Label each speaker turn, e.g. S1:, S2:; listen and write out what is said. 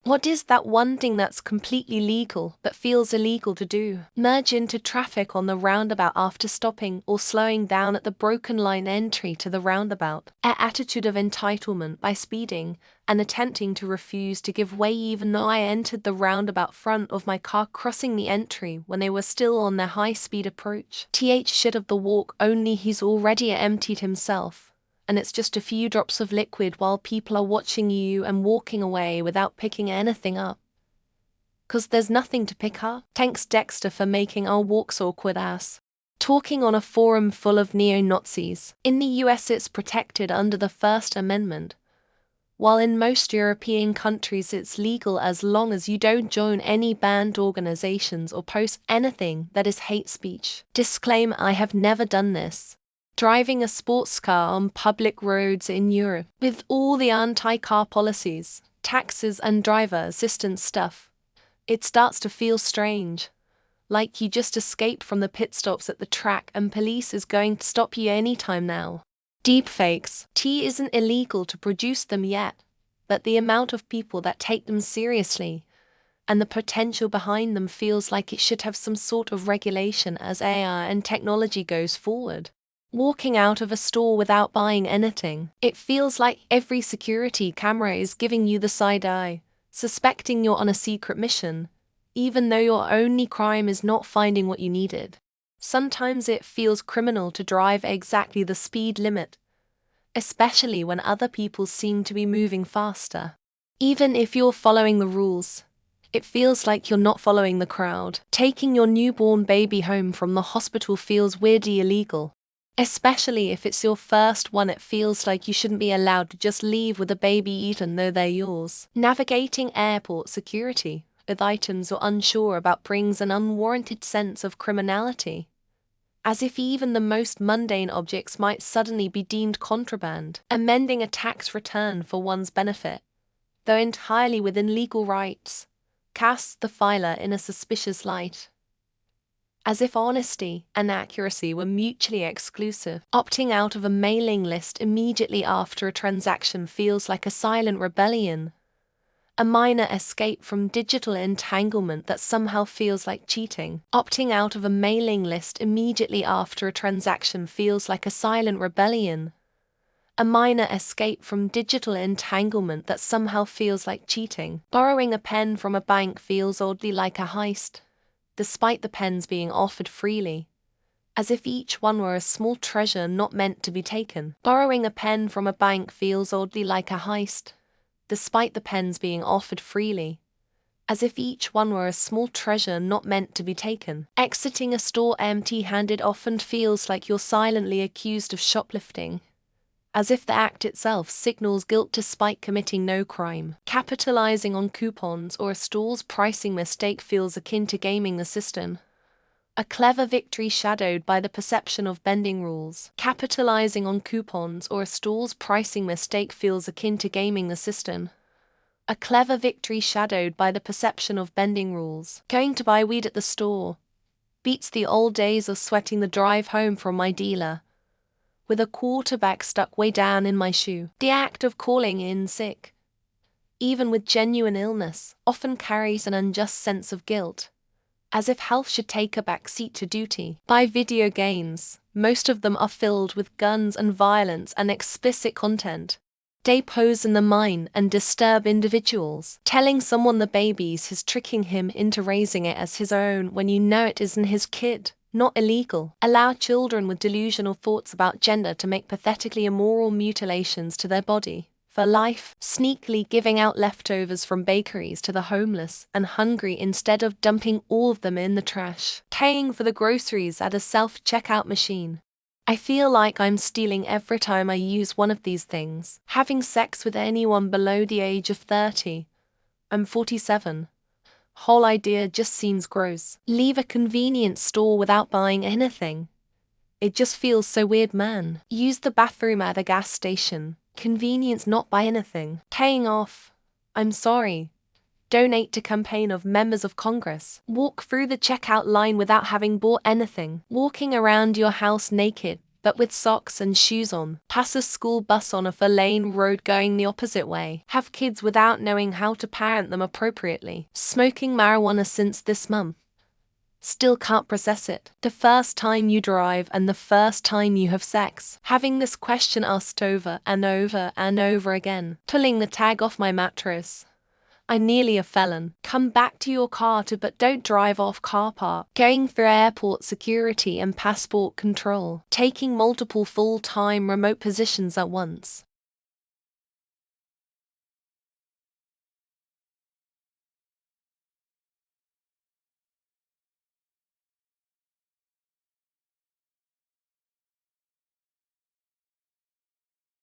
S1: What is that one thing that's completely legal but feels illegal to do? Merge into traffic on the roundabout after stopping or slowing down at the broken line entry to the roundabout. An attitude of entitlement by speeding and attempting to refuse to give way even though I entered the roundabout front of my car crossing the entry when they were still on their high-speed approach. Shit of the walk only he's already emptied himself. And it's just a few drops of liquid while people are watching you and walking away without picking anything up. 'Cause there's nothing to pick up. Thanks Dexter for making our walks awkward ass. Talking on a forum full of neo-Nazis. In the US it's protected under the First Amendment, while in most European countries it's legal as long as you don't join any banned organizations or post anything that is hate speech. Disclaimer: I have never done this. Driving a sports car on public roads in Europe, with all the anti-car policies, taxes and driver assistance stuff, it starts to feel strange. Like you just escaped from the pit stops at the track and police is going to stop you anytime now. Deepfakes. It isn't illegal to produce them yet, but the amount of people that take them seriously and the potential behind them feels like it should have some sort of regulation as AI and technology goes forward. Walking out of a store without buying anything. It feels like every security camera is giving you the side eye, suspecting you're on a secret mission, even though your only crime is not finding what you needed. Sometimes it feels criminal to drive exactly the speed limit, especially when other people seem to be moving faster. Even if you're following the rules, it feels like you're not following the crowd. Taking your newborn baby home from the hospital feels weirdly illegal. Especially if it's your first one, it feels like you shouldn't be allowed to just leave with a baby even though they're yours. Navigating airport security with items you're unsure about brings an unwarranted sense of criminality, as if even the most mundane objects might suddenly be deemed contraband. Amending a tax return for one's benefit, though entirely within legal rights, casts the filer in a suspicious light, as if honesty and accuracy were mutually exclusive. Opting out of a mailing list immediately after a transaction feels like a silent rebellion, a minor escape from digital entanglement that somehow feels like cheating. Opting out of a mailing list immediately after a transaction feels like a silent rebellion, a minor escape from digital entanglement that somehow feels like cheating. Borrowing a pen from a bank feels oddly like a heist, despite the pens being offered freely, as if each one were a small treasure not meant to be taken. Borrowing a pen from a bank feels oddly like a heist, despite the pens being offered freely, as if each one were a small treasure not meant to be taken. Exiting a store empty-handed often feels like you're silently accused of shoplifting, as if the act itself signals guilt despite committing no crime. Capitalizing on coupons or a store's pricing mistake feels akin to gaming the system, a clever victory shadowed by the perception of bending rules. Capitalizing on coupons or a store's pricing mistake feels akin to gaming the system, a clever victory shadowed by the perception of bending rules. Going to buy weed at the store beats the old days of sweating the drive home from my dealer, with a quarterback stuck way down in my shoe. The act of calling in sick, even with genuine illness, often carries an unjust sense of guilt, as if health should take a back seat to duty. Buy video games. Most of them are filled with guns and violence and explicit content. They pose in the mind and disturb individuals. Telling someone the baby's his tricking him into raising it as his own when you know it isn't his kid. Not illegal. Allow children with delusional thoughts about gender to make pathetically immoral mutilations to their body for life, sneakily giving out leftovers from bakeries to the homeless and hungry instead of dumping all of them in the trash. Paying for the groceries at a self-checkout machine. I feel like I'm stealing every time I use one of these things. Having sex with anyone below the age of 30. I'm 47. Whole idea just seems gross. Leave a convenience store without buying anything. It just feels so weird, man. Use the bathroom at a gas station. Convenience, not buy anything. Paying off. I'm sorry. Donate to campaign of members of Congress. Walk through the checkout line without having bought anything. Walking around your house naked but with socks and shoes on. Pass a school bus on a 4-lane road going the opposite way. Have kids without knowing how to parent them appropriately. Smoking marijuana since this month. Still can't process it. The first time you drive and the first time you have sex. Having this question asked over and over and over again. Pulling the tag off my mattress. I'm nearly a felon. Come back to your car but don't drive off car park. Going through airport security and passport control. Taking multiple full-time remote positions at once.